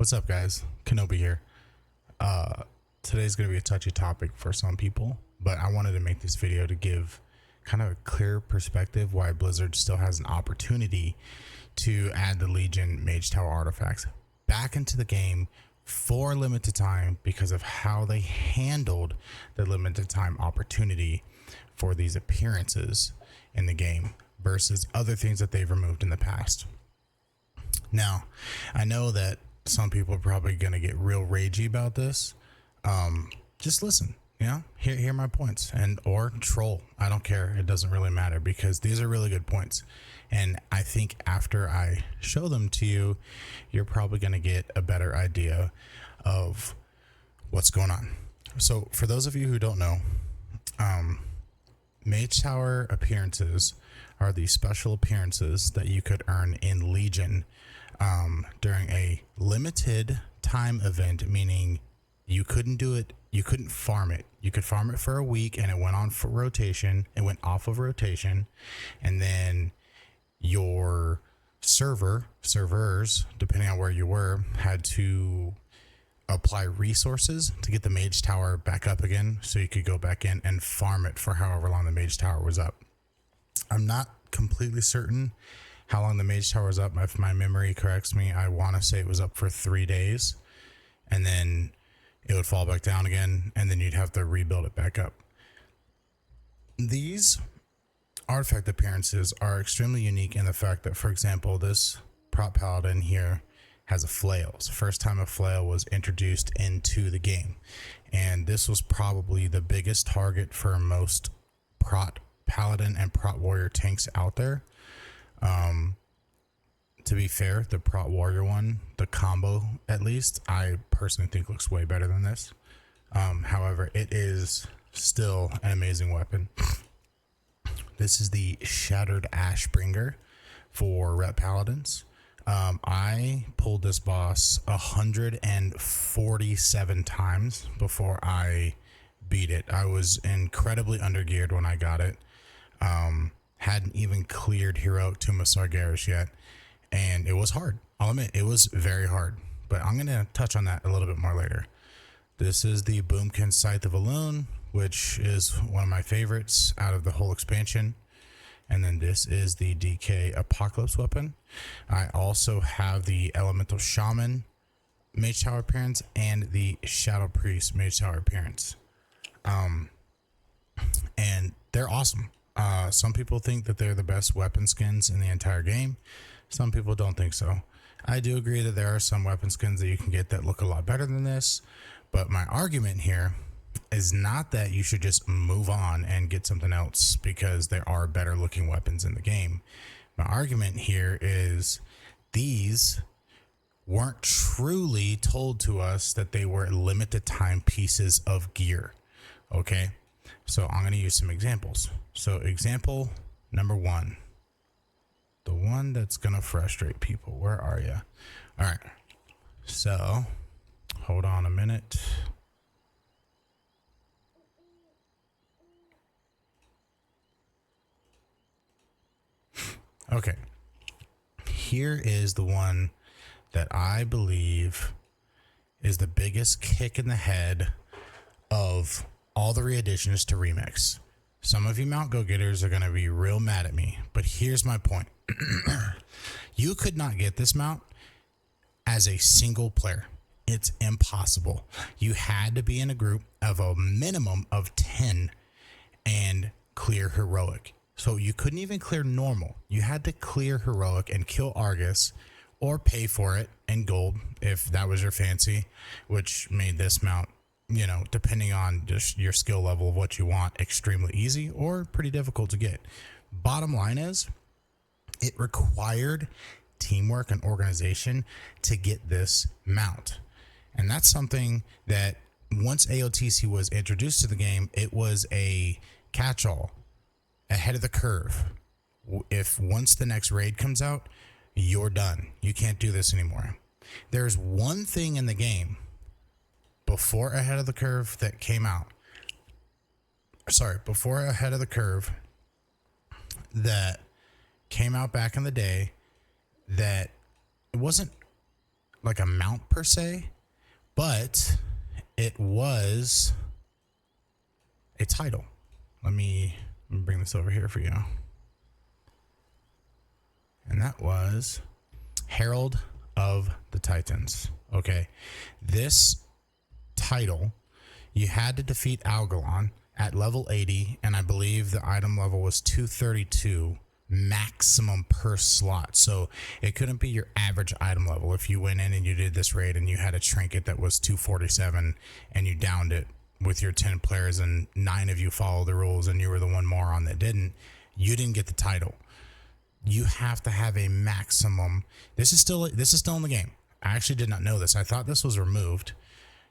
What's up, guys? Kenobi here. Today's going to be a touchy topic for some people, but I wanted to make this video to give kind of a clear perspective why Blizzard still has an opportunity to add the Legion Mage Tower artifacts back into the game for a limited time because of how they handled the limited time opportunity for these appearances in the game versus other things that they've removed in the past. Now, I know that some people are probably going to get real ragey about this. Just listen, hear my points or troll. I don't care. It doesn't really matter because these are really good points. And I think after I show them to you, you're probably going to get a better idea of what's going on. So for those of you who don't know, Mage Tower appearances are the special appearances that you could earn in Legion during a limited time event, meaning you couldn't do it, you couldn't farm it. You could farm it for a week and it went on for rotation, it went off of rotation, and then your servers, depending on where you were, had to apply resources to get the Mage Tower back up again so you could go back in and farm it for however long the Mage Tower was up. I'm not completely certain how long the Mage Tower was up. If my memory corrects me, I want to say it was up for 3 days and then it would fall back down again and then you'd have to rebuild it back up. These artifact appearances are extremely unique in the fact that, for example, this prop paladin here has a flail. It's the first time a flail was introduced into the game, and this was probably the biggest target for most prot paladin and prot warrior tanks out there. To be fair, the prot warrior one, the combo at least, I personally think looks way better than this. However, it is still an amazing weapon. This is the Shattered Ashbringer for Rep Paladins. I pulled this boss 147 times before I beat it. I was incredibly undergeared when I got it. Hadn't even cleared Heroic Tomb of Sargeras yet, and it was hard. I'll admit, it was very hard, but I'm going to touch on that a little bit more later. This is the Boomkin Scythe of Elune, which is one of my favorites out of the whole expansion. And then this is the DK Apocalypse weapon. I also have the Elemental Shaman Mage Tower appearance and the Shadow Priest Mage Tower appearance. And they're awesome. Some people think that they're the best weapon skins in the entire game. Some people don't think so. I do agree that there are some weapon skins that you can get that look a lot better than this. But my argument here is not that you should just move on and get something else because there are better looking weapons in the game. My argument here is these weren't truly told to us that they were limited time pieces of gear. Okay, so I'm going to use some examples. So example number one, the one that's going to frustrate people. Where are you? All right, so hold on a minute. Okay, here is the one that I believe is the biggest kick in the head of all the re-additions to Remix. Some of you Mount Go-Getters are going to be real mad at me, but here's my point. You could not get this mount as a single player. It's impossible. You had to be in a group of a minimum of 10 and clear Heroic. So you couldn't even clear normal. You had to clear Heroic and kill Argus or pay for it in gold if that was your fancy, which made this mount, depending on just your skill level of what you want, extremely easy or pretty difficult to get. Bottom line is, it required teamwork and organization to get this mount. And that's something that once AOTC was introduced to the game, it was a catch-all. Ahead of the curve. If once the next raid comes out, you're done. You can't do this anymore. There's one thing in the game before Ahead of the Curve that came out. Before Ahead of the Curve that came out back in the day that it wasn't like a mount per se, but it was a title. Let me bring this over here for you. And that was Herald of the Titans. Okay. This title, you had to defeat Algalon at level 80, and I believe the item level was 232 maximum per slot. So it couldn't be your average item level. If you went in and you did this raid and you had a trinket that was 247 and you downed it with your 10 players and 9 of you followed the rules and you were the one moron that didn't, you didn't get the title. You have to have a maximum. This is still in the game. I actually did not know this. I thought this was removed.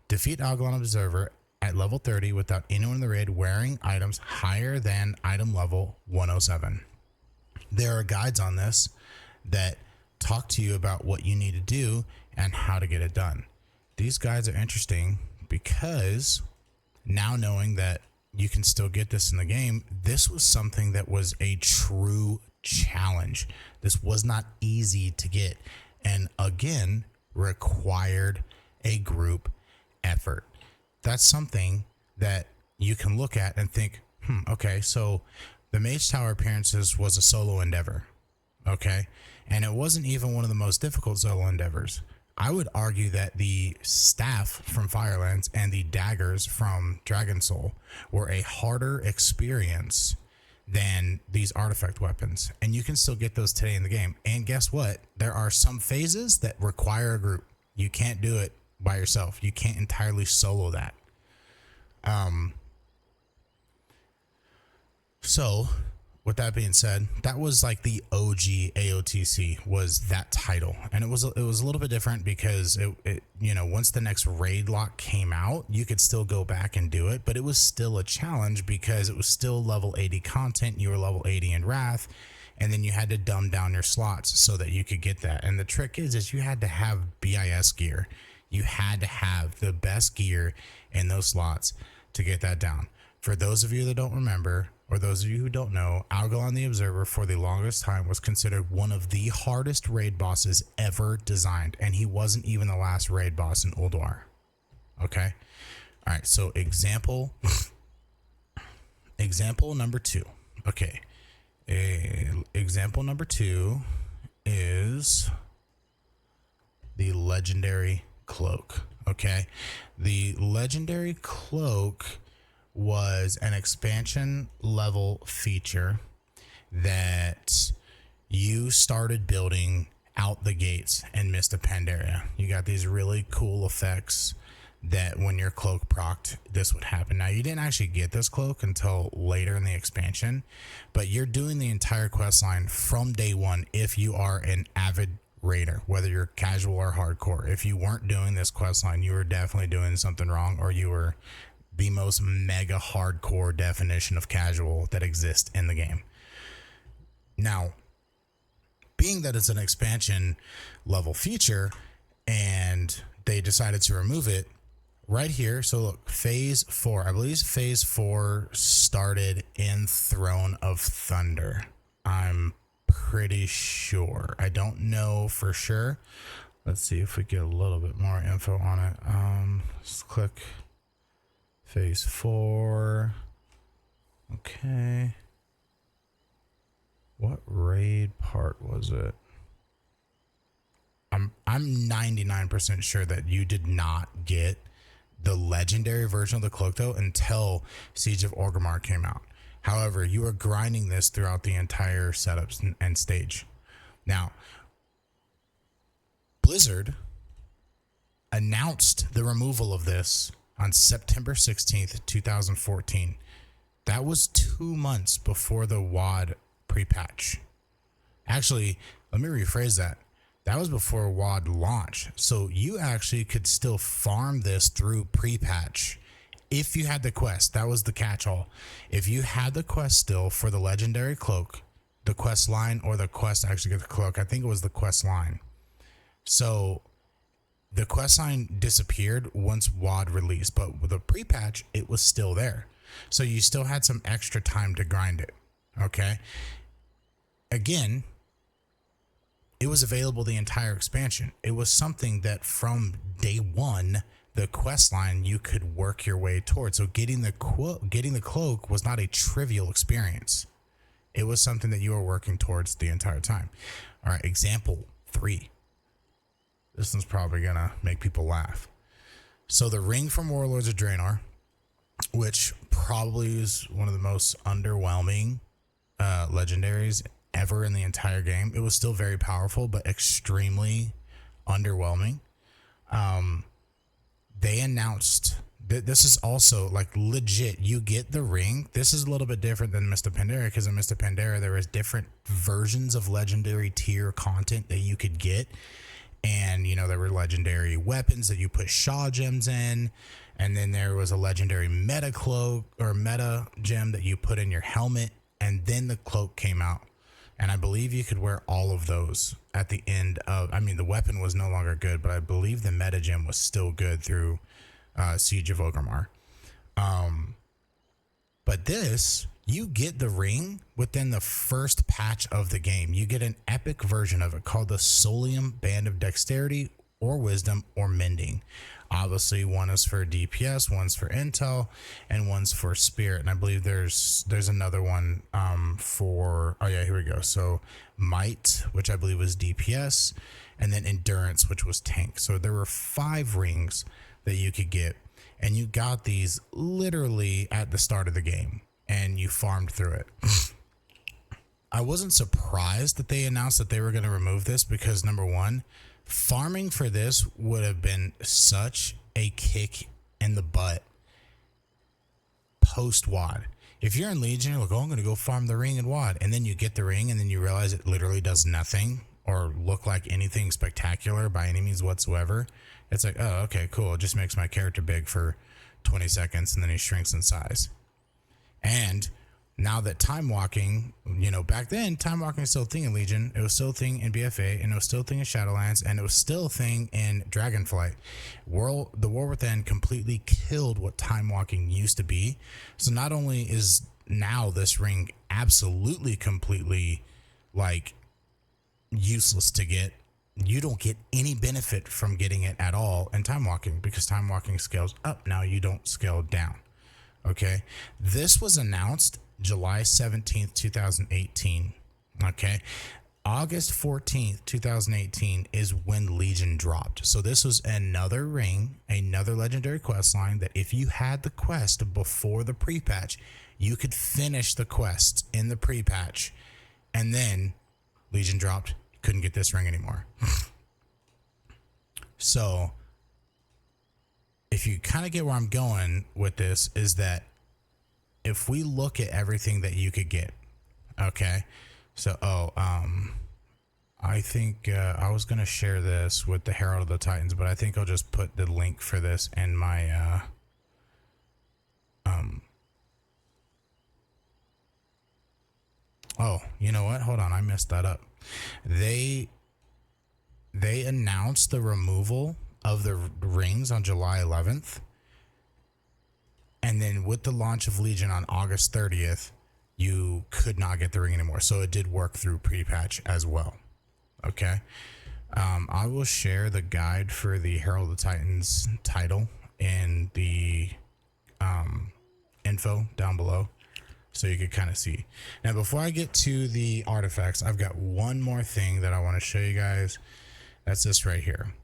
Defeat Algalon Observer at level 30 without anyone in the raid wearing items higher than item level 107. There are guides on this that talk to you about what you need to do and how to get it done. These guides are interesting because now knowing that you can still get this in the game, this was something that was a true challenge. This was not easy to get, and again, required a group effort. That's something that you can look at and think, okay, so the Mage Tower Appearances was a solo endeavor, okay? And it wasn't even one of the most difficult solo endeavors. I would argue that the staff from Firelands and the daggers from Dragon Soul were a harder experience than these artifact weapons. And you can still get those today in the game. And guess what? There are some phases that require a group. You can't do it by yourself. You can't entirely solo that. So with that being said, that was like the OG AOTC was that title. And it was a little bit different because it once the next raid lock came out, you could still go back and do it, but it was still a challenge because it was still level 80 content. You were level 80 in Wrath, and then you had to dumb down your slots so that you could get that. And the trick is you had to have BIS gear. You had to have the best gear in those slots to get that down. For those of you that don't remember, or those of you who don't know, Algalon the Observer for the longest time was considered one of the hardest raid bosses ever designed, and he wasn't even the last raid boss in Ulduar. Okay? All right, so example number 2. Okay. Example number 2 is the Legendary Cloak. Okay? The Legendary Cloak was an expansion level feature that you started building out the gates in Mist of Pandaria. You got these really cool effects that when your cloak procced, this would happen. Now, you didn't actually get this cloak until later in the expansion, but you're doing the entire quest line from day one if you are an avid raider, whether you're casual or hardcore. If you weren't doing this quest line, you were definitely doing something wrong, or you were the most mega hardcore definition of casual that exists in the game. Now, being that it's an expansion level feature and they decided to remove it right here. So look, phase 4, I believe phase 4 started in Throne of Thunder. I'm pretty sure. I don't know for sure. Let's see if we get a little bit more info on it. Let's click phase 4. Okay. What raid part was it? I'm 99% sure that you did not get the legendary version of the cloak though until Siege of Orgrimmar came out. However, you were grinding this throughout the entire setups and stage. Now, Blizzard announced the removal of this on September 16th, 2014. That was 2 months before the WoD pre-patch. Actually, let me rephrase that. That was before WoD launch. So you actually could still farm this through pre-patch if you had the quest. That was the catch-all. If you had the quest still for the legendary cloak, the quest line, or the quest to actually get the cloak, I think it was the quest line. So the quest line disappeared once WoD released, but with the pre-patch, it was still there. So you still had some extra time to grind it. Okay. Again, it was available the entire expansion. It was something that from day one, the quest line you could work your way towards. So getting the cloak was not a trivial experience. It was something that you were working towards the entire time. All right, example 3. This one's probably gonna make people laugh. So the ring from Warlords of Draenor, which probably is one of the most underwhelming legendaries ever in the entire game. It was still very powerful, but extremely underwhelming. They announced that this is also like legit. You get the ring. This is a little bit different than Mr. Pandaria, because in Mr. Pandaria there was different versions of legendary tier content that you could get. And, you know, there were legendary weapons that you put Shaw gems in. And then there was a legendary meta cloak or meta gem that you put in your helmet. And then the cloak came out. And I believe you could wear all of those at the end of, I mean, the weapon was no longer good, but I believe the meta gem was still good through Siege of Orgrimmar. But this, you get the ring within the first patch of the game. You get an epic version of it called the Solium Band of Dexterity or Wisdom or Mending. Obviously, one is for DPS, one's for Intel, and one's for Spirit. And I believe there's another one for, oh yeah, here we go. So Might, which I believe was DPS, and then Endurance, which was Tank. So there were 5 rings that you could get, and you got these literally at the start of the game, and you farmed through it. I wasn't surprised that they announced that they were going to remove this, because number one, farming for this would have been such a kick in the butt post WoD. If you're in Legion, you're like, oh, I'm going to go farm the ring in WoD, and then you get the ring and then you realize it literally does nothing or look like anything spectacular by any means whatsoever. It's like, oh, okay, cool. It just makes my character big for 20 seconds and then he shrinks in size. And now that time walking, you know, back then, time walking was still a thing in Legion. It was still a thing in BFA, and it was still a thing in Shadowlands, and it was still a thing in Dragonflight. The War Within completely killed what time walking used to be. So not only is now this ring absolutely completely like useless to get, you don't get any benefit from getting it at all in time walking, because time walking scales up. Now you don't scale down. Okay. This was announced July 17th, 2018. Okay. August 14th, 2018 is when Legion dropped. So this was another ring, another legendary quest line that if you had the quest before the pre-patch, you could finish the quest in the pre-patch, and then Legion dropped. Couldn't get this ring anymore. So if you kind of get where I'm going with this, is that if we look at everything that you could get, okay, so I think I was gonna share this with the Herald of the Titans, but I think I'll just put the link for this in my oh, you know what, hold on, I messed that up. They announced the removal of the rings on July 11th. And then with the launch of Legion on August 30th, you could not get the ring anymore. So it did work through pre-patch as well. Okay. I will share the guide for the Herald of the Titans title in the info down below, so you could kind of see. Now, before I get to the artifacts, I've got one more thing that I want to show you guys. That's this right here.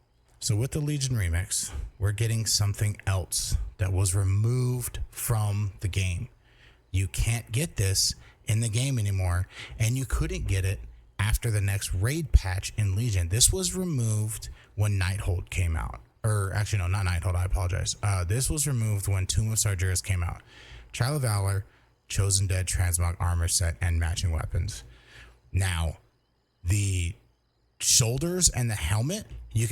So with the Legion Remix, we're getting something else that was removed from the game. You can't get this in the game anymore, and you couldn't get it after the next raid patch in Legion. This was removed when Nighthold came out. Or actually, no, not Nighthold, I apologize. This was removed when Tomb of Sargeras came out. Trial of Valor, Chosen Dead Transmog armor set, and matching weapons. Now, the shoulders and the helmet, you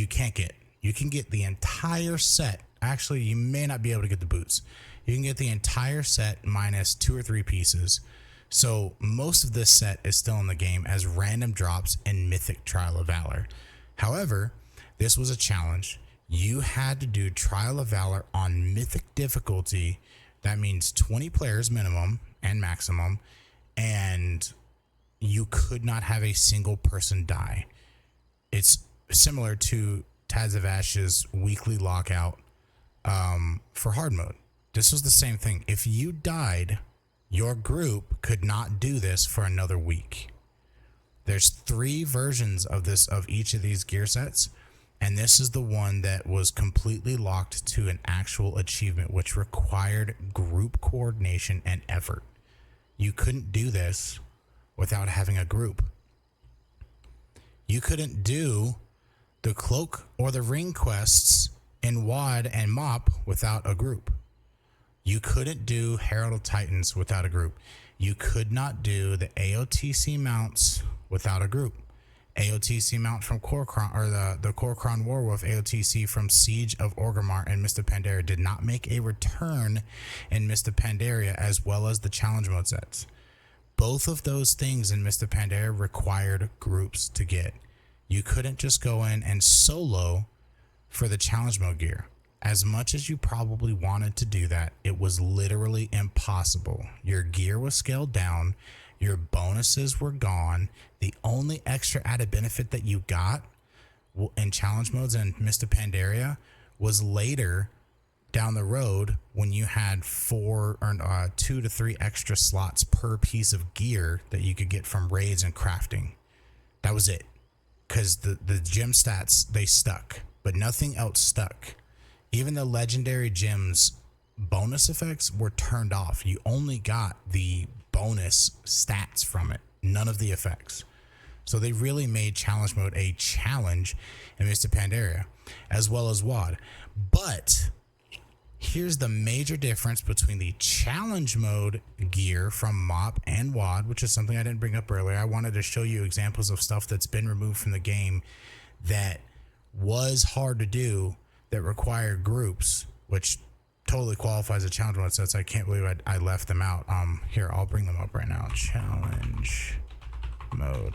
can't get. You can get the entire set. Actually, you may not be able to get the boots. You can get the entire set minus 2 or 3 pieces. So most of this set is still in the game as random drops in Mythic Trial of Valor. However, this was a challenge. You had to do Trial of Valor on Mythic difficulty. That means 20 players minimum and maximum, and you could not have a single person die. It's similar to Tads of Ash's weekly lockout for hard mode. This was the same thing. If you died, your group could not do this for another week. There's 3 versions of this, of each of these gear sets, and this is the one that was completely locked to an actual achievement, which required group coordination and effort. You couldn't do this without having a group. You couldn't do the cloak or the ring quests in WoD and MoP without a group. You couldn't do Herald of Titans without a group. You could not do the AOTC mounts without a group. AOTC mount from Kor'kron, or the Kor'kron Warwolf AOTC from Siege of Orgrimmar and Mist of Pandaria did not make a return in Mist of Pandaria, as well as the challenge mode sets. Both of those things in Mist of Pandaria required groups to get. You couldn't just go in and solo for the challenge mode gear. As much as you probably wanted to do that, it was literally impossible. Your gear was scaled down. Your bonuses were gone. The only extra added benefit that you got in challenge modes and Mist of Pandaria was later down the road when you had 2 to 3 extra slots per piece of gear that you could get from raids and crafting. That was it. Because the gem stats, they stuck, but nothing else stuck. Even the legendary gems bonus effects were turned off. You only got the bonus stats from it, none of the effects. So they really made challenge mode a challenge in Mist of Pandaria, as well as WoD. But here's the major difference between the challenge mode gear from MoP and WoD, which is something I didn't bring up earlier. I wanted to show you examples of stuff that's been removed from the game that was hard to do, that required groups, which totally qualifies as challenge mode sets. I can't believe I left them out. Here, I'll bring them up right now. Challenge mode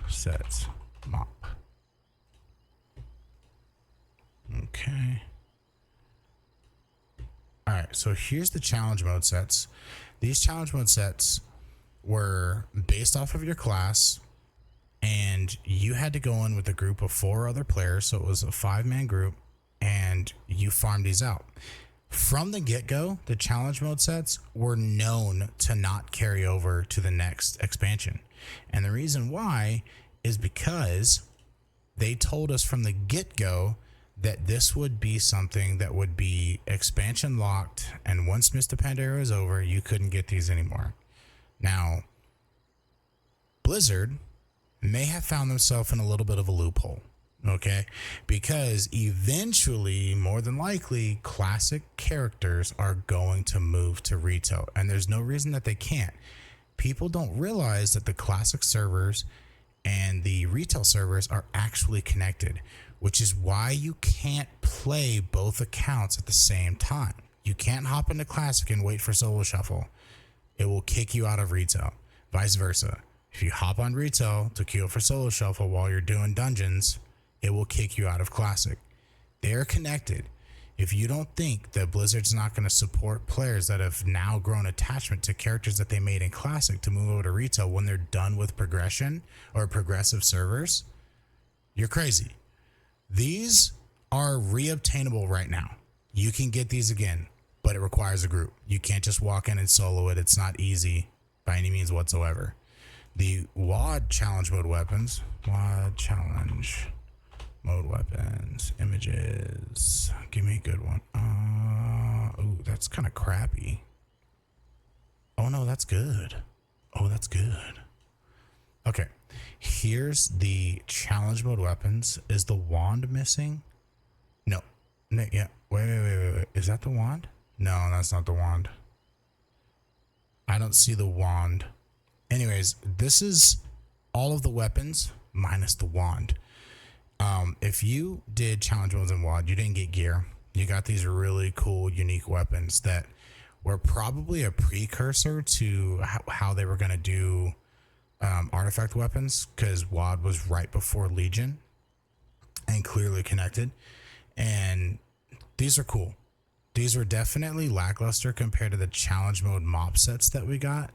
sets MoP. Okay. All right, so here's the challenge mode sets. These challenge mode sets were based off of your class, and you had to go in with a group of 4 other players, so it was a 5-man group, and you farmed these out. From the get-go, the challenge mode sets were known to not carry over to the next expansion. And the reason why is because they told us from the get-go that this would be something that would be expansion locked, and once Mist of Pandaria is over, you couldn't get these anymore. Now, Blizzard may have found themselves in a little bit of a loophole. Okay, because eventually, more than likely, classic characters are going to move to retail, and there's no reason that they can't. People don't realize that the classic servers and the retail servers are actually connected, which is why you can't play both accounts at the same time. You can't hop into classic and wait for solo shuffle. It will kick you out of retail. Vice versa. If you hop on retail to queue up for solo shuffle while you're doing dungeons, it will kick you out of classic. They're connected. If you don't think that Blizzard's not going to support players that have now grown attachment to characters that they made in classic to move over to retail when they're done with progression or progressive servers, you're crazy. These are reobtainable right now. You can get these again, but it requires a group. You can't just walk in and solo it. It's not easy by any means whatsoever. The WoD challenge mode weapons, WoD challenge mode weapons, images. Give me a good one. Ooh, that's kind of crappy. Oh no, that's good. Oh, that's good. Okay, here's the challenge mode weapons. Is the wand missing? No. Yeah. Wait. Is that the wand? No, that's not the wand. I don't see the wand. Anyways, this is all of the weapons minus the wand. If you did challenge modes in WoD, you didn't get gear. You got these really cool, unique weapons that were probably a precursor to how they were going to do artifact weapons, because WoD was right before Legion and clearly connected. And these are cool. These were definitely lackluster compared to the challenge mode MoP sets that we got,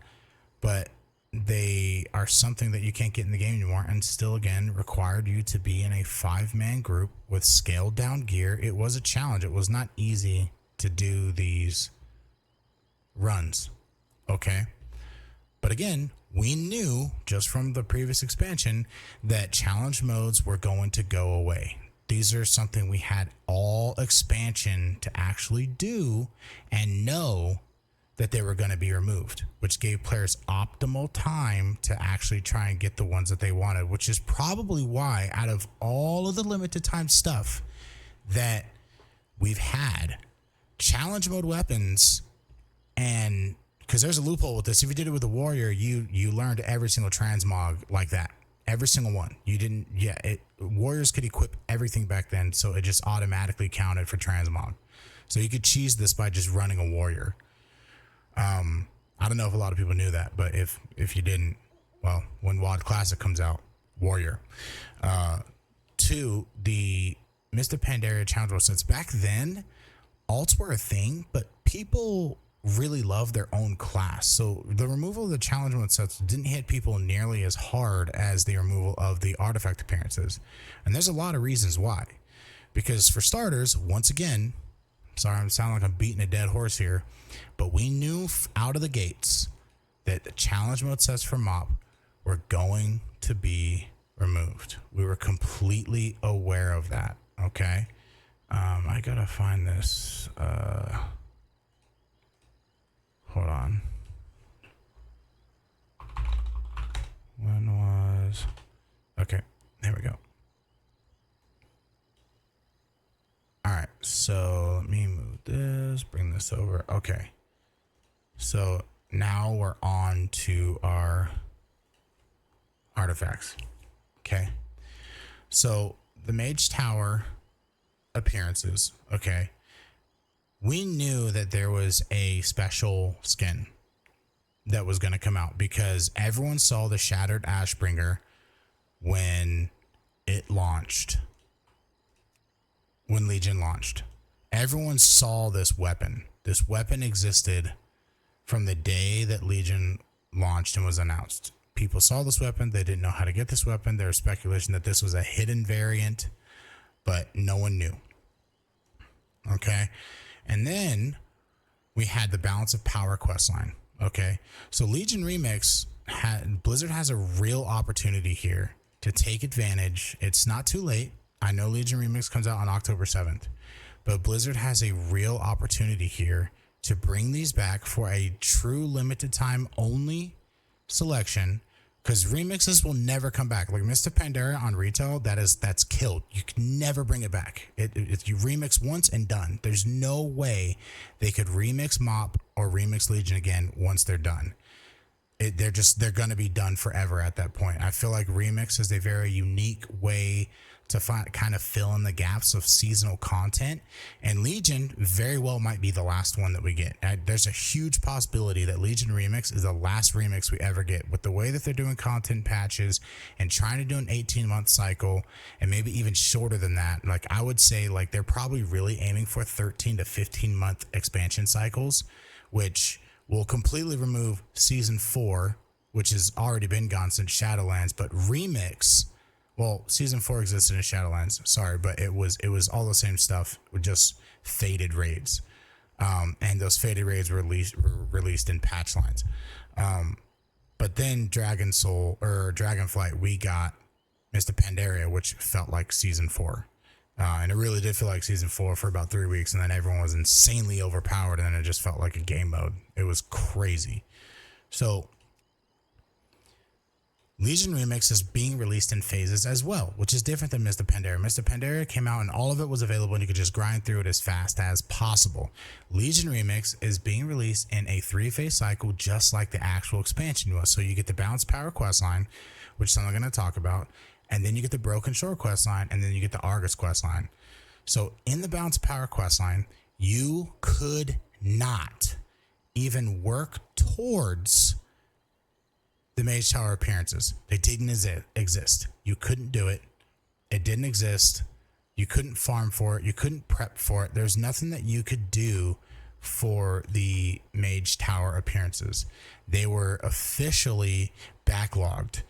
but they are something that you can't get in the game anymore, and still again required you to be in a 5-man group with scaled down gear. It was a challenge. It was not easy to do these runs. Okay. But again, we knew just from the previous expansion that challenge modes were going to go away. These are something we had all expansion to actually do and know that they were going to be removed, which gave players optimal time to actually try and get the ones that they wanted, which is probably why out of all of the limited time stuff that we've had, challenge mode weapons, and because there's a loophole with this. If you did it with a warrior, you learned every single transmog like that. Every single one. You didn't, warriors could equip everything back then, so it just automatically counted for transmog. So you could cheese this by just running a warrior. I don't know if a lot of people knew that, but if you didn't, well, when WoD Classic comes out, warrior. 2, the Mr. Pandaria challenge mode sets. Back then, alts were a thing, but people really love their own class. So the removal of the challenge mode sets didn't hit people nearly as hard as the removal of the artifact appearances. And there's a lot of reasons why. Because for starters, once again, sorry, I'm sounding like I'm beating a dead horse here, but we knew out of the gates that the challenge mode sets for MOP were going to be removed. We were completely aware of that. Okay. I gotta find this. Hold on. When was... Okay, there we go. All right, so let me move this, bring this over. Okay. So now we're on to our artifacts. Okay. So the Mage Tower Appearances. Okay. We knew that there was a special skin that was going to come out because everyone saw the Shattered Ashbringer when it launched. When Legion launched. Everyone saw this weapon. This weapon existed from the day that Legion launched and was announced. People saw this weapon. They didn't know how to get this weapon. There was speculation that this was a hidden variant, but no one knew. Okay. And then we had the Balance of Power questline. Okay. So Legion Remix Blizzard has a real opportunity here to take advantage. It's not too late. I know Legion Remix comes out on October 7th, but Blizzard has a real opportunity here to bring these back for a true limited time only selection, because remixes will never come back. Like Mr. Pandaria on retail, that's killed. You can never bring it back. If you remix once and done, there's no way they could remix MOP or remix Legion again once they're done. They're going to be done forever at that point. I feel like remix is a very unique way to kind of fill in the gaps of seasonal content, and Legion very well might be the last one that we get. There's a huge possibility that Legion Remix is the last remix we ever get, with the way that they're doing content patches and trying to do an 18-month cycle, and maybe even shorter than that. Like I would say, like they're probably really aiming for 13 to 15-month expansion cycles, which will completely remove Season 4, which has already been gone since Shadowlands, but Remix... Well, Season 4 existed in Shadowlands, sorry, but it was all the same stuff with just faded raids. And those faded raids were released in patch lines. But then Dragonflight, we got Mr. Pandaria, which felt like Season 4. And it really did feel like Season 4 for about 3 weeks, and then everyone was insanely overpowered, and then it just felt like a game mode. It was crazy. So Legion Remix is being released in phases as well, which is different than Mr. Pandaria. Mr. Pandaria came out and all of it was available and you could just grind through it as fast as possible. Legion Remix is being released in a 3-phase cycle just like the actual expansion was. So you get the Balance Power questline, which I'm going to talk about, and then you get the Broken Shore questline, and then you get the Argus questline. So in the Balance Power questline, you could not even work towards the Mage Tower Appearances. They didn't exist. You couldn't do it. It didn't exist. You couldn't farm for it. You couldn't prep for it. There's nothing that you could do for the Mage Tower appearances. They were officially backlogged.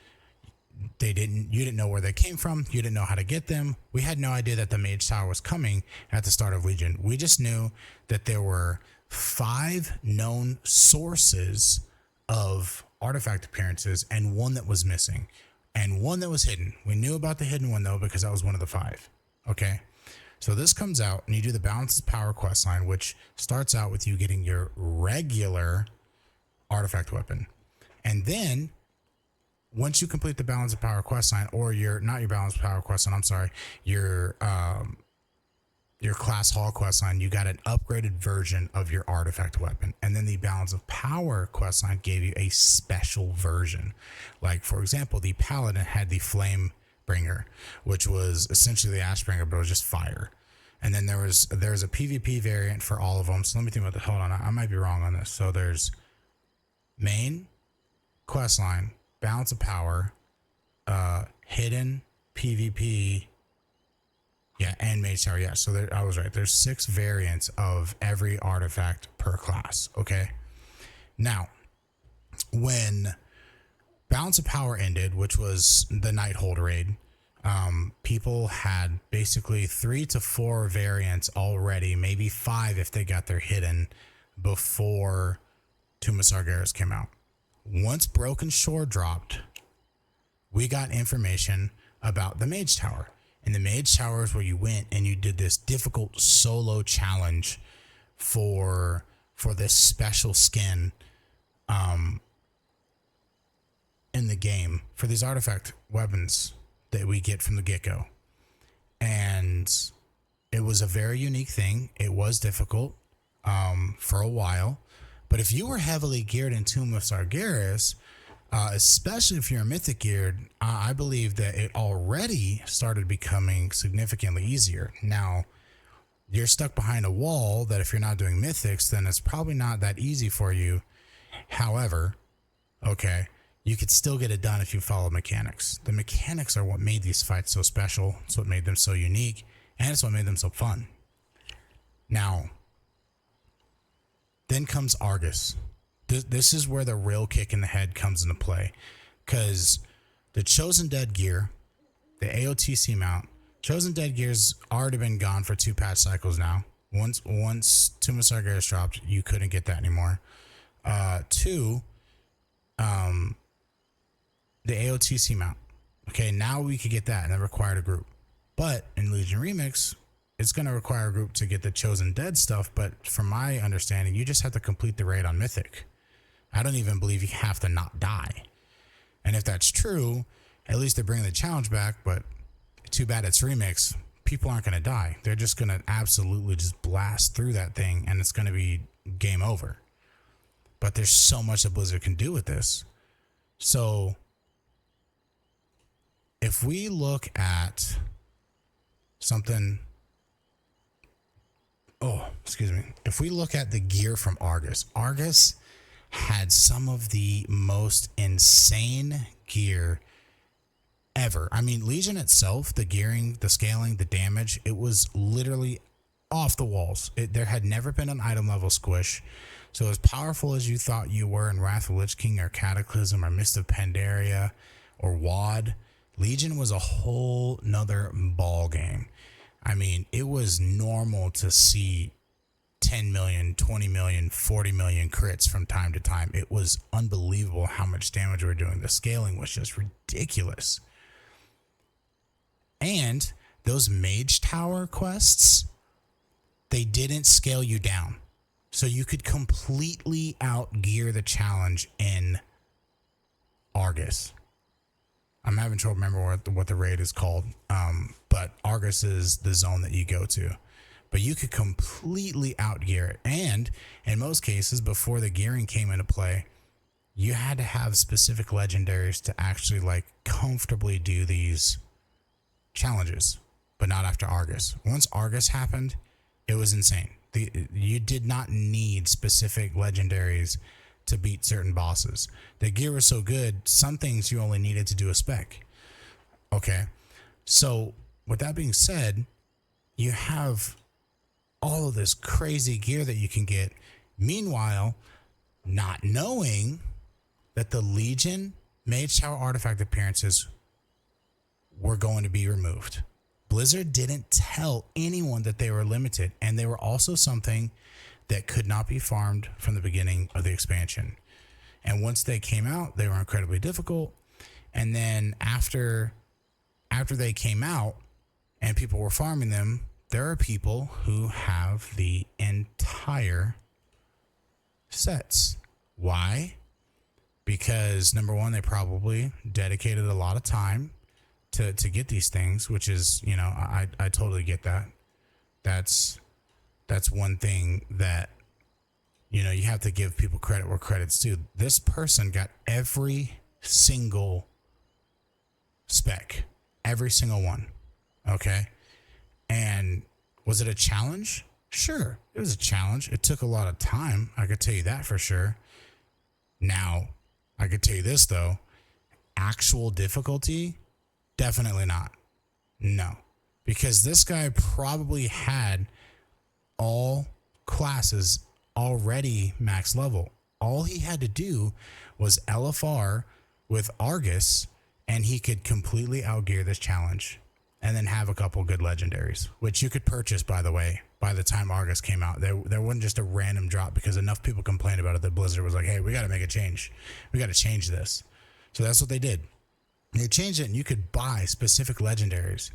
You didn't know where they came from. You didn't know how to get them. We had no idea that the Mage Tower was coming at the start of Legion. We just knew that there were 5 known sources of artifact appearances and one that was missing and one that was hidden. We knew about the hidden one though, because that was one of the 5. Okay. So this comes out and you do the Balance of Power quest line, which starts out with you getting your regular artifact weapon. And then once you complete the Balance of Power quest line, or not your Balance of Power quest line, I'm sorry, your Class Hall quest line, you got an upgraded version of your artifact weapon. And then the Balance of Power quest line gave you a special version. Like, for example, the Paladin had the Flame Bringer, which was essentially the Ashbringer, but it was just fire. And then there's a PvP variant for all of them. So let me think about hold on, I might be wrong on this. So there's main quest line, Balance of Power, hidden, PvP, yeah, and Mage Tower. Yeah, so I was right. There's 6 variants of every artifact per class. Okay. Now, when Balance of Power ended, which was the Nighthold raid, people had basically 3 to 4 variants already, maybe 5 if they got their hidden before Tomb of Sargeras came out. Once Broken Shore dropped, we got information about the Mage Tower. And the Mage Tower is where you went and you did this difficult solo challenge for this special skin in the game for these artifact weapons that we get from the get-go. And it was a very unique thing. It was difficult for a while. But if you were heavily geared in Tomb of Sargeras, especially if you're mythic geared, I believe that it already started becoming significantly easier. Now, you're stuck behind a wall that if you're not doing mythics, then it's probably not that easy for you. However, okay, you could still get it done if you follow mechanics. The mechanics are what made these fights so special. It's what made them so unique, and it's what made them so fun. Now, then comes Argus. This is where the real kick in the head comes into play, because the Chosen Dead gear, the AOTC mount, Chosen Dead gear's already been gone for 2 patch cycles now. Once Tomb of Sargeras dropped, you couldn't get that anymore. 2, the AOTC mount. Okay, now we could get that, and that required a group. But in Legion Remix, it's going to require a group to get the Chosen Dead stuff, but from my understanding, you just have to complete the raid on Mythic. I don't even believe you have to not die. And if that's true, at least they're bringing the challenge back, but too bad it's Remix. People aren't going to die. They're just going to absolutely just blast through that thing, and it's going to be game over. But there's so much that Blizzard can do with this. So if we look at something... If we look at the gear from Argus had some of the most insane gear ever. I mean, Legion itself, the gearing, the scaling, the damage, it was literally off the walls. There had never been an item level squish. So as powerful as you thought you were in Wrath of Lich King or Cataclysm or Mist of Pandaria or WoD, Legion was a whole nother ball game. I mean, it was normal to see 10 million, 20 million, 40 million crits from time to time. It was unbelievable how much damage we were doing. The scaling was just ridiculous. And those Mage Tower quests, they didn't scale you down. So you could completely outgear the challenge in Argus. I'm having trouble remember what the raid is called, but Argus is the zone that you go to. But you could completely outgear it. And in most cases, before the gearing came into play, you had to have specific legendaries to actually like comfortably do these challenges, but not after Argus. Once Argus happened, it was insane. You did not need specific legendaries to beat certain bosses. The gear was so good, some things you only needed to do a spec. Okay, so with that being said, you have all of this crazy gear that you can get. Meanwhile, not knowing that the Legion Mage Tower Artifact Appearances were going to be removed. Blizzard didn't tell anyone that they were limited, and they were also something that could not be farmed from the beginning of the expansion. And once they came out, they were incredibly difficult. And then after they came out and people were farming them, there are people who have the entire sets. Why? Because number one, they probably dedicated a lot of time to get these things, which is, you know, I totally get that. That's one thing that, you know, you have to give people credit where credit's due. This person got every single spec, every single one. Okay. And was it a challenge? Sure, it was a challenge. It took a lot of time. I could tell you that for sure. Now, I could tell you this though, actual difficulty, definitely not. No, because this guy probably had all classes already max level. All he had to do was LFR with Argus and he could completely outgear this challenge and then have a couple good legendaries, which you could purchase, by the way, by the time Argus came out. There wasn't just a random drop because enough people complained about it that Blizzard was like, hey, we got to make a change. We got to change this. So that's what they did. They changed it and you could buy specific legendaries,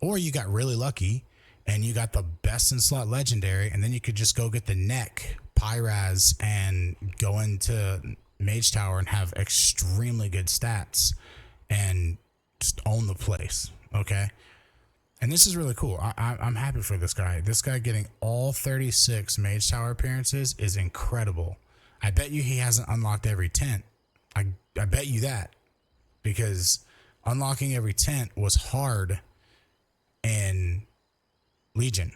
or you got really lucky and you got the best in slot legendary, and then you could just go get the neck Pyraz and go into Mage Tower and have extremely good stats and just own the place. Okay. And this is really cool. I'm happy for this guy. This guy getting all 36 Mage Tower appearances is incredible. I bet you he hasn't unlocked every tent. I bet you that, because unlocking every tent was hard in Legion.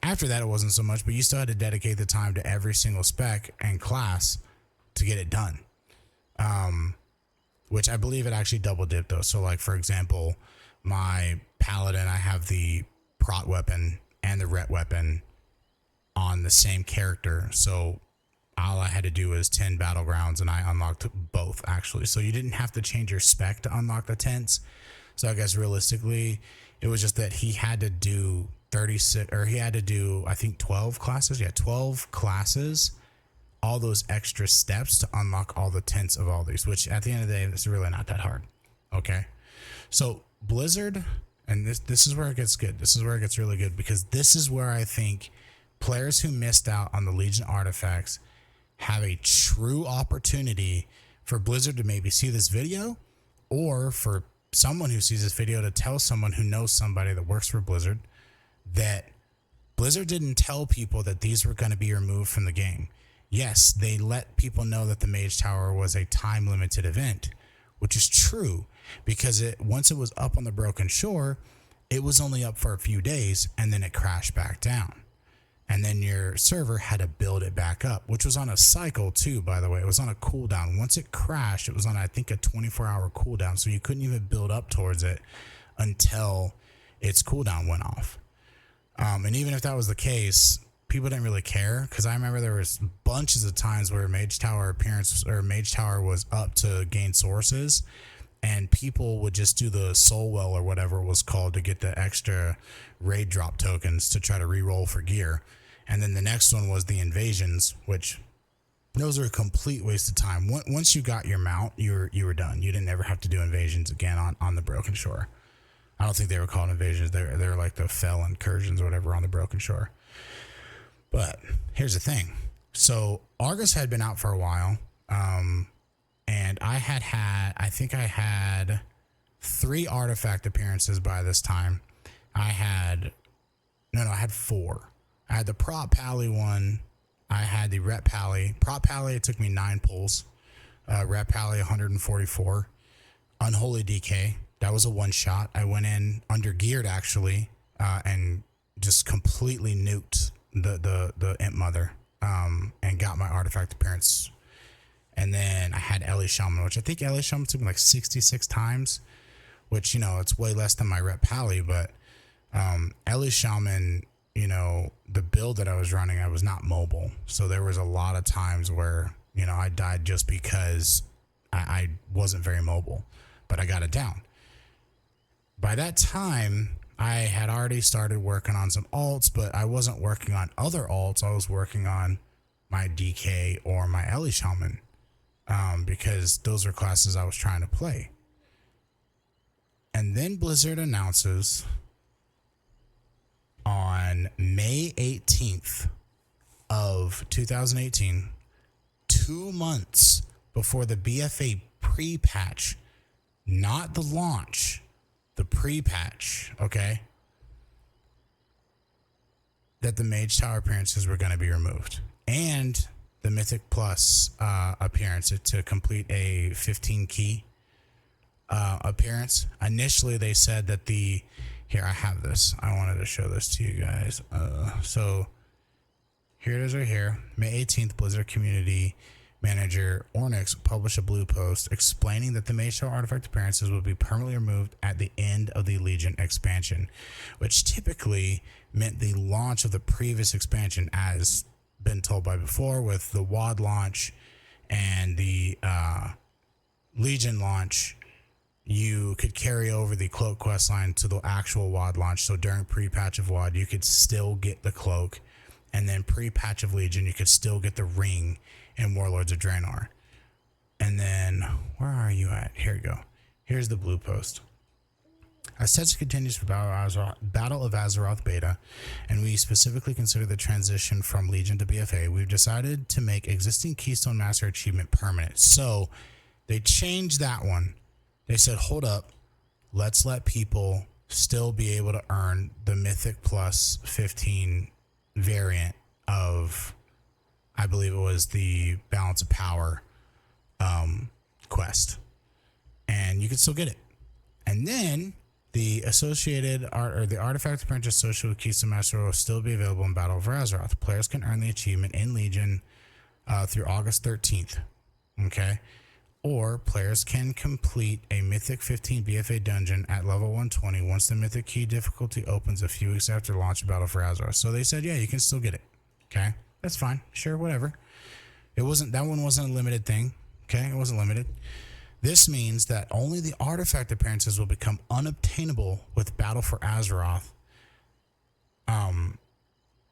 After that, it wasn't so much, but you still had to dedicate the time to every single spec and class to get it done. Which I believe it actually double dipped though. So like, for example, my Paladin, I have the prot weapon and the ret weapon on the same character. So all I had to do was 10 battlegrounds and I unlocked both actually. So you didn't have to change your spec to unlock the tents. So I guess realistically, it was just that he had to do 36, or he had to do, I think 12 classes. Yeah, 12 classes, all those extra steps to unlock all the tents of all these, which at the end of the day, it's really not that hard. Okay. So Blizzard, and this is where it gets good. This is where it gets really good, because this is where I think players who missed out on the Legion artifacts have a true opportunity for Blizzard to maybe see this video, or for someone who sees this video to tell someone who knows somebody that works for Blizzard that Blizzard didn't tell people that these were going to be removed from the game. Yes, they let people know that the Mage Tower was a time limited event, which is true, because once it was up on the Broken Shore, it was only up for a few days and then it crashed back down. And then your server had to build it back up, which was on a cycle too, by the way. It was on a cooldown. Once it crashed, it was on, I think, a 24-hour cooldown. So you couldn't even build up towards it until its cooldown went off. And even if that was the case, people didn't really care, because I remember there was bunches of times where Mage Tower appearance or Mage Tower was up to gain sources, and people would just do the soul well or whatever it was called to get the extra raid drop tokens to try to re-roll for gear. And then the next one was the invasions, which those are a complete waste of time. Once you got your mount, you were done. You didn't ever have to do invasions again on the Broken Shore. I don't think they were called invasions. They were like the fell incursions or whatever on the Broken Shore. But here's the thing. So Argus had been out for a while. And I think I had 3 artifact appearances by this time. I had 4. I had the Prot Pally one. I had the Ret Pally. Prot Pally, it took me 9 pulls. Ret Pally, 144. Unholy DK, that was a one shot. I went in under geared actually, and just completely nuked the Imp Mother, and got my artifact appearance. And then I had Ellie Shaman, which I think Ellie Shaman took me like 66 times, which, you know, it's way less than my Ret Pally, but Ellie Shaman the build that I was running, I was not mobile. So there was a lot of times where, I died just because I wasn't very mobile, but I got it down. By that time, I had already started working on some alts, but I wasn't working on other alts. I was working on my DK or my Ellie Shaman, because those are classes I was trying to play. And then Blizzard announces on May 18th of 2018, 2 months before the BFA pre-patch, not the launch, the pre-patch, okay, that the Mage Tower appearances were going to be removed. And the Mythic Plus appearance to complete a 15 key appearance. Initially, they said that here, I have this. I wanted to show this to you guys. So here it is right here. May 18th, Blizzard Community Manager Ornix published a blue post explaining that the Mage Tower Artifact appearances will be permanently removed at the end of the Legion expansion, which typically meant the launch of the previous expansion, as been told by before, with the WoD launch and the Legion launch. You could carry over the cloak quest line to the actual WoD launch. So during pre-patch of WoD, you could still get the cloak, and then pre-patch of Legion, you could still get the ring and Warlords of Draenor. And then, where are you at? Here you go. Here's the blue post. As Tetsu continues for Battle of Azeroth beta, and we specifically consider the transition from Legion to BFA, we've decided to make existing Keystone Master achievement permanent. So they changed that one. They said, hold up, let's let people still be able to earn the Mythic Plus 15 variant of, I believe it was the Balance of Power quest. And you can still get it. And then the associated the artifact appearance associated with Keystone Master will still be available in Battle for Azeroth. Players can earn the achievement in Legion through August 13th. Okay. Or players can complete a Mythic 15 BFA dungeon at level 120 once the Mythic key difficulty opens a few weeks after launch of Battle for Azeroth. So they said, yeah, you can still get it. Okay. That's fine. Sure. Whatever. That one wasn't a limited thing. Okay. It wasn't limited. This means that only the artifact appearances will become unobtainable with Battle for Azeroth.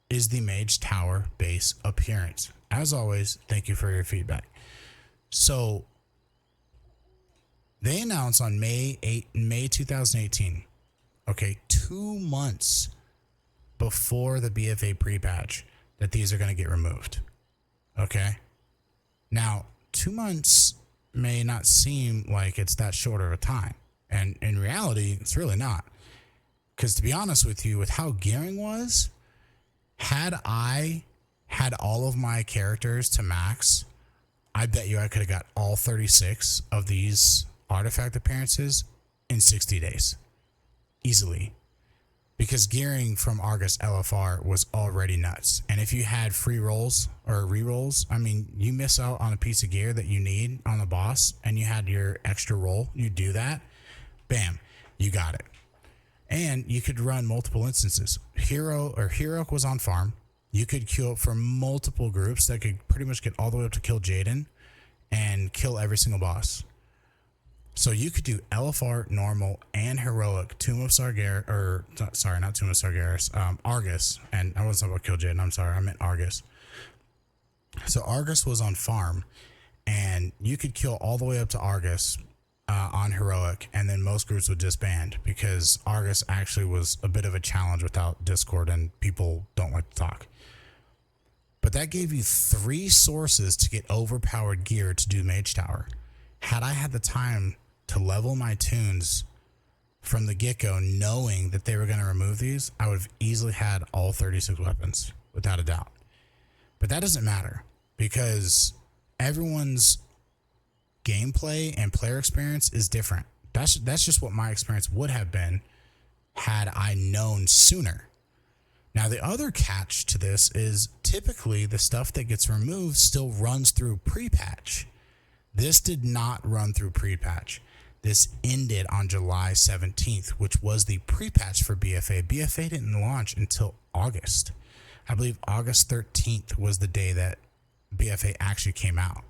Is the Mage Tower base appearance. As always, thank you for your feedback. So they announced on May 2018, okay, 2 months before the BFA pre-patch, that these are going to get removed. Okay. Now, 2 months may not seem like it's that short of a time. And in reality, it's really not. Because to be honest with you, with how gearing was, had I had all of my characters to max, I bet you I could have got all 36 of these artifact appearances in 60 days. Easily. Because gearing from Argus LFR was already nuts. And if you had free rolls or re-rolls, I mean, you miss out on a piece of gear that you need on the boss and you had your extra roll, you do that, bam, you got it. And you could run multiple instances. Heroic was on farm. You could queue up for multiple groups that could pretty much get all the way up to kill Jaden and kill every single boss. So you could do LFR, normal, and heroic, Tomb of Sargeras, or sorry, not Tomb of Sargeras, Argus. And I wasn't about Kill Jaden, I'm sorry, I meant Argus. So Argus was on farm, and you could kill all the way up to Argus on heroic, and then most groups would disband because Argus actually was a bit of a challenge without Discord, and people don't like to talk. But that gave you 3 sources to get overpowered gear to do Mage Tower. Had I had the time to level my tunes from the get-go, knowing that they were going to remove these, I would have easily had all 36 weapons, without a doubt. But that doesn't matter, because everyone's gameplay and player experience is different. That's just what my experience would have been had I known sooner. Now, the other catch to this is typically the stuff that gets removed still runs through pre-patch. This did not run through pre-patch. This ended on July 17th, which was the pre-patch for BFA. BFA didn't launch until August. I believe August 13th was the day that BFA actually came out.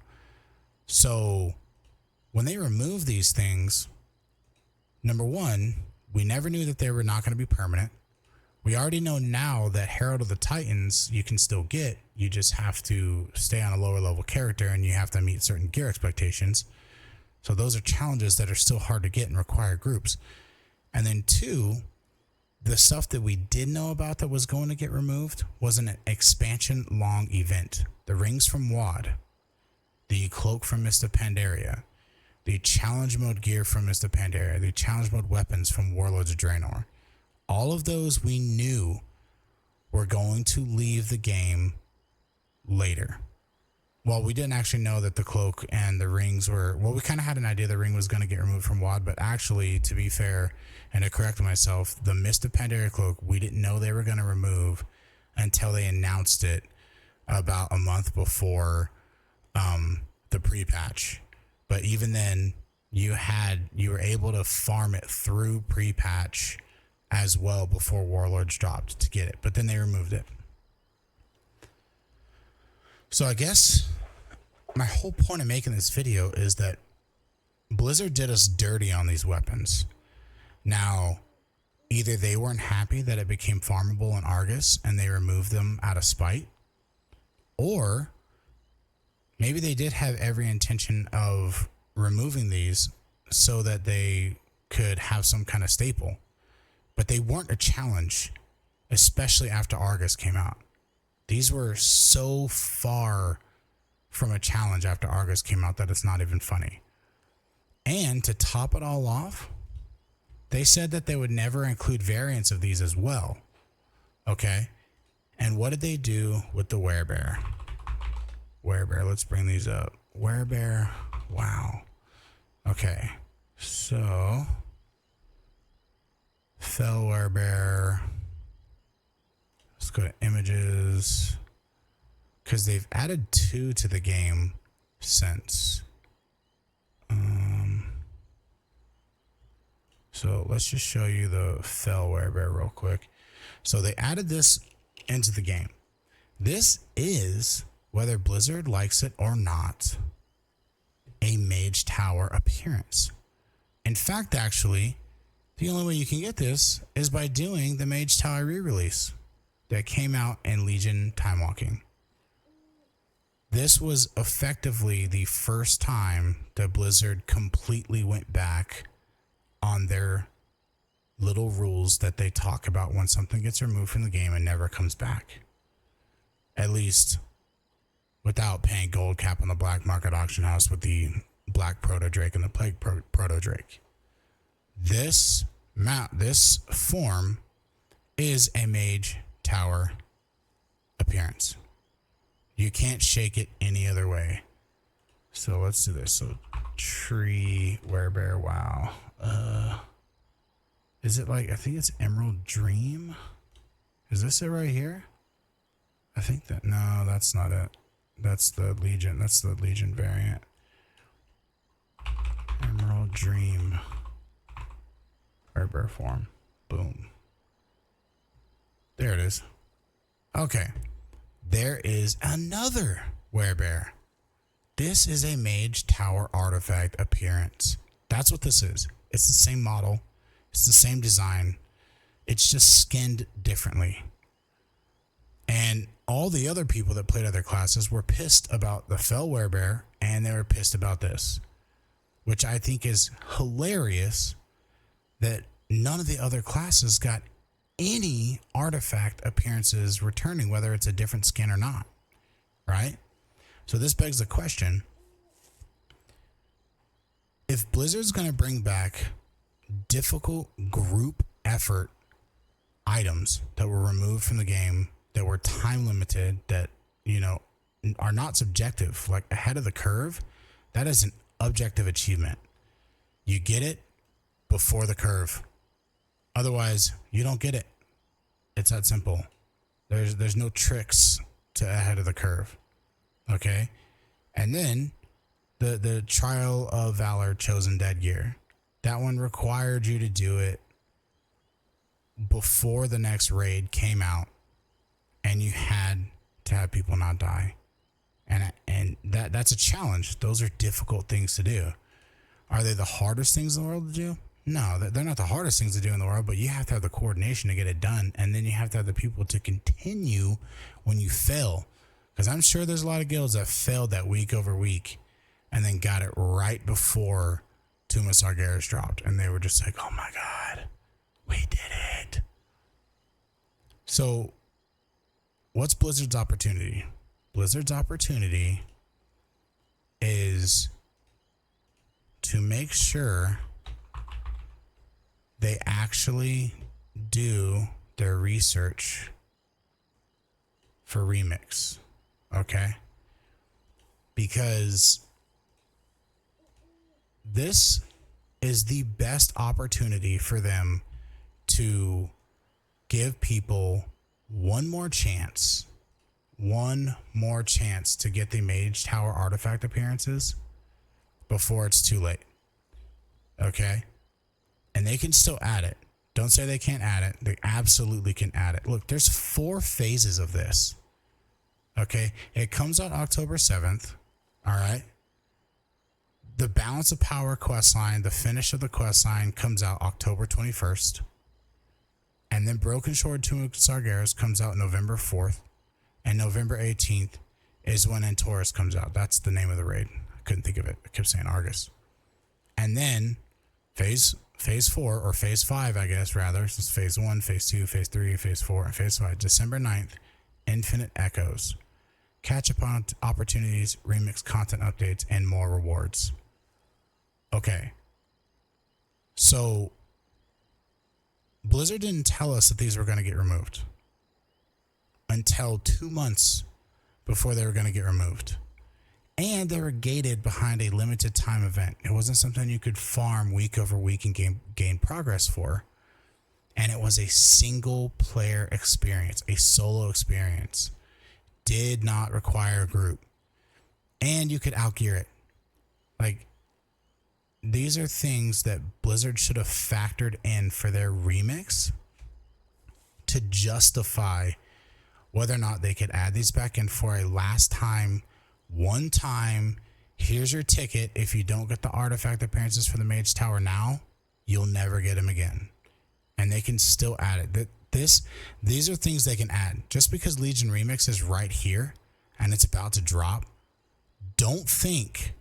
So when they removed these things, number one, we never knew that they were not going to be permanent. We already know now that Herald of the Titans you can still get. You just have to stay on a lower level character and you have to meet certain gear expectations. So those are challenges that are still hard to get and require groups. And then two, the stuff that we did know about that was going to get removed was an expansion long event. The rings from WoD, the cloak from Mist of Pandaria, the challenge mode gear from Mist of Pandaria, the challenge mode weapons from Warlords of Draenor. All of those we knew were going to leave the game later. Well, we didn't actually know that the cloak and the rings were... Well, we kind of had an idea the ring was going to get removed from WoD, but actually, to be fair, and to correct myself, the Mist of Pandaria cloak, we didn't know they were going to remove until they announced it about a month before the pre-patch. But even then, you were able to farm it through pre-patch as well before Warlords dropped to get it, but then they removed it. So I guess my whole point of making this video is that Blizzard did us dirty on these weapons. Now, either they weren't happy that it became farmable in Argus and they removed them out of spite, or maybe they did have every intention of removing these so that they could have some kind of staple. But they weren't a challenge, especially after Argus came out. These were so far from a challenge after Argus came out that it's not even funny. And to top it all off, they said that they would never include variants of these as well. Okay? And what did they do with the Werebear? Werebear, let's bring these up. Werebear, wow. Okay, so... Fell Werebear. Let's go to images. Because they've added 2 to the game since. So let's just show you the Fell Werebear real quick. So they added this into the game. This is, whether Blizzard likes it or not, a Mage Tower appearance. In fact, actually, the only way you can get this is by doing the Mage Tower re-release that came out in Legion Time Walking. This was effectively the first time that Blizzard completely went back on their little rules that they talk about when something gets removed from the game and never comes back. At least without paying gold cap on the black market auction house with the Black Proto Drake and the Plague Proto Drake. This form is a Mage Tower appearance. You can't shake it any other way. So let's do this. So tree Werebear, wow. Is it like, I think it's Emerald Dream? Is this it right here? I think that, no, that's not it. That's the Legion. That's the Legion variant. Emerald Dream. Werebear form. Boom. There it is. Okay. There is another Werebear. This is a Mage Tower Artifact Appearance. That's what this is. It's the same model. It's the same design. It's just skinned differently. And all the other people that played other classes were pissed about the Fell Werebear, and they were pissed about this, which I think is hilarious that none of the other classes got any artifact appearances returning, whether it's a different skin or not, right? So this begs the question, if Blizzard's going to bring back difficult group effort items that were removed from the game, that were time limited, that, you know, are not subjective, like ahead of the curve, that is an objective achievement. You get it before the curve. Otherwise, you don't get it. It's that simple. There's no tricks to ahead of the curve. Okay? And then the Trial of Valor Chosen Dead gear. That one required you to do it before the next raid came out, and you had to have people not die. And that's a challenge. Those are difficult things to do. Are they the hardest things in the world to do? No, they're not the hardest things to do in the world, but you have to have the coordination to get it done, and then you have to have the people to continue when you fail. Because I'm sure there's a lot of guilds that failed that week over week and then got it right before Tomb of Sargeras dropped, and they were just like, oh my God, we did it. So what's Blizzard's opportunity? Blizzard's opportunity is to make sure they actually do their research for Remix. Okay? Because this is the best opportunity for them to give people one more chance to get the Mage Tower Artifact Appearances before it's too late. Okay? And they can still add it. Don't say they can't add it. They absolutely can add it. Look, there's 4 phases of this. Okay? It comes out October 7th. All right? The Balance of Power questline, the finish of the questline, comes out October 21st. And then Broken Sword Tomb of Sargeras comes out November 4th. And November 18th is when Antorus comes out. That's the name of the raid. I couldn't think of it. I kept saying Argus. And then phase 4, or phase 5, I guess, rather. So it's phase 1, phase 2, phase 3, phase 4, and phase 5. December 9th, Infinite Echoes. Catch up on opportunities, remix content updates, and more rewards. Okay. So Blizzard didn't tell us that these were going to get removed until 2 months before they were going to get removed. And they were gated behind a limited time event. It wasn't something you could farm week over week and gain progress for. And it was a single player experience, a solo experience. Did not require a group. And you could outgear it. Like, these are things that Blizzard should have factored in for their remix to justify whether or not they could add these back in for a last time, one time. Here's your ticket. If you don't get the artifact appearances for the Mage Tower now, you'll never get them again. And they can still add it. These are things they can add. Just because Legion Remix is right here and it's about to drop, don't think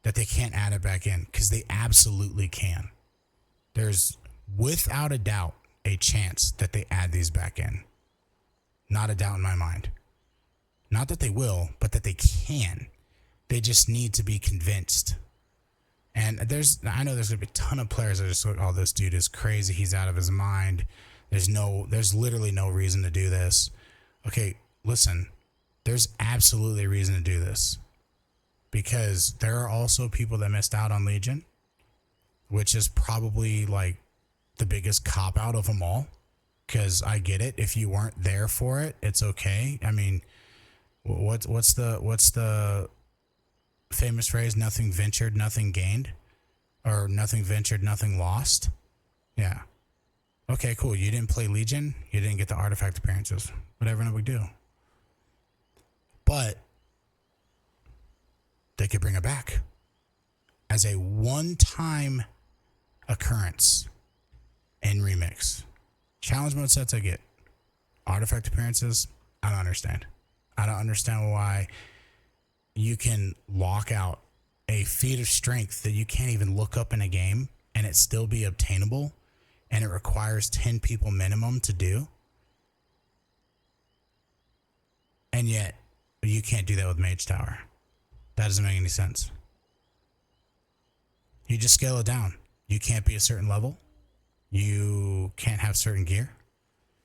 that they can't add it back in, because they absolutely can. There's, without a doubt, a chance that they add these back in. Not a doubt in my mind. Not that they will, but that they can. They just need to be convinced. And I know there's going to be a ton of players that are just like, oh, this dude is crazy. He's out of his mind. There's literally no reason to do this. Okay, listen, there's absolutely a reason to do this. Because there are also people that missed out on Legion, which is probably like the biggest cop out of them all. Because I get it. If you weren't there for it, it's okay. I mean, what's the famous phrase? Nothing ventured, nothing gained, or nothing ventured, nothing lost. Yeah. Okay, cool. You didn't play Legion. You didn't get the artifact appearances. Whatever, no big deal. But they could bring it back as a one-time occurrence in Remix. Challenge mode sets I get. Artifact appearances, I don't understand. I don't understand why you can lock out a feat of strength that you can't even look up in a game and it still be obtainable, and it requires 10 people minimum to do. And yet you can't do that with Mage Tower. That doesn't make any sense. You just scale it down. You can't be a certain level. You can't have certain gear.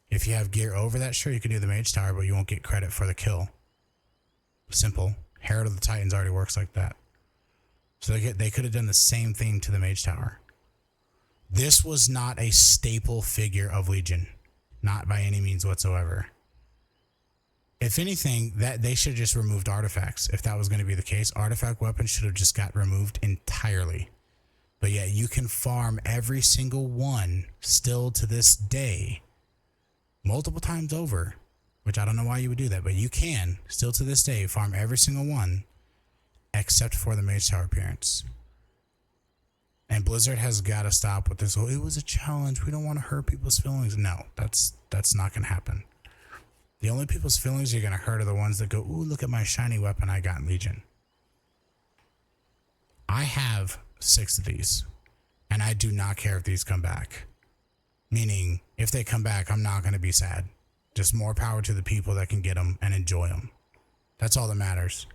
If you have gear over that, sure, you can do the Mage Tower, but you won't get credit for the kill. Simple. Herald of the Titans already works like that. So they could have done the same thing to the Mage Tower. This was not a staple figure of Legion. Not by any means whatsoever. If anything, that they should have just removed artifacts. If that was going to be the case, artifact weapons should have just got removed entirely. But yet you can farm every single one still to this day, multiple times over, which I don't know why you would do that, but you can still to this day farm every single one except for the Mage Tower appearance. And Blizzard has got to stop with this. Oh, it was a challenge. We don't want to hurt people's feelings. No, that's not going to happen. The only people's feelings you're going to hurt are the ones that go, ooh, look at my shiny weapon I got in Legion. I have 6 of these, and I do not care if these come back. Meaning, if they come back, I'm not going to be sad. Just more power to the people that can get them and enjoy them. That's all that matters.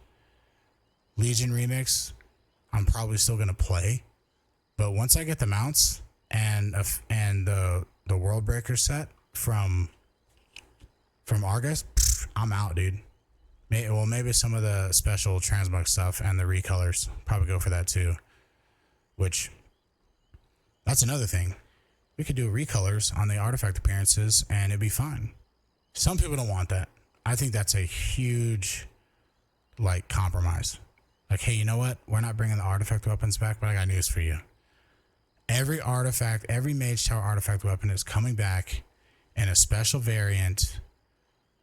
Legion Remix, I'm probably still going to play. But once I get the mounts and the World Breaker set from Argus, I'm out, dude. Maybe some of the special transmog stuff and the recolors. Probably go for that too. Which, that's another thing. We could do recolors on the artifact appearances and it'd be fine. Some people don't want that. I think that's a huge, compromise. Hey, you know what? We're not bringing the artifact weapons back, but I got news for you. Every Mage Tower artifact weapon is coming back in a special variant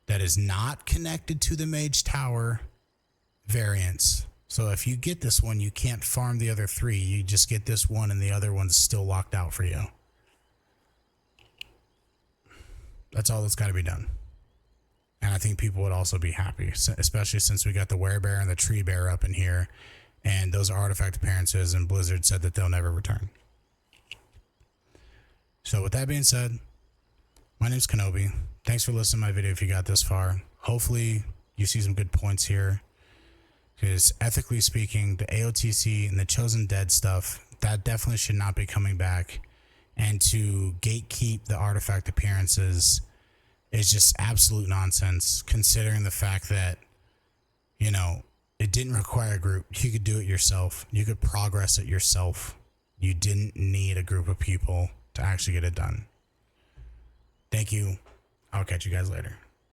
that is not connected to the Mage Tower variants. So if you get this one, you can't farm the other 3. You just get this one and the other one's still locked out for you. That's all that's got to be done. And I think people would also be happy, especially since we got the Werebear and the Tree Bear up in here. And those are artifact appearances, and Blizzard said that they'll never return. So with that being said, my name's Kenobi. Thanks for listening to my video if you got this far. Hopefully you see some good points here. Because ethically speaking, the AOTC and the Chosen Dead stuff, that definitely should not be coming back. And to gatekeep the artifact appearances is just absolute nonsense, considering the fact that, it didn't require a group. You could do it yourself. You could progress it yourself. You didn't need a group of people to actually get it done. Thank you. I'll catch you guys later.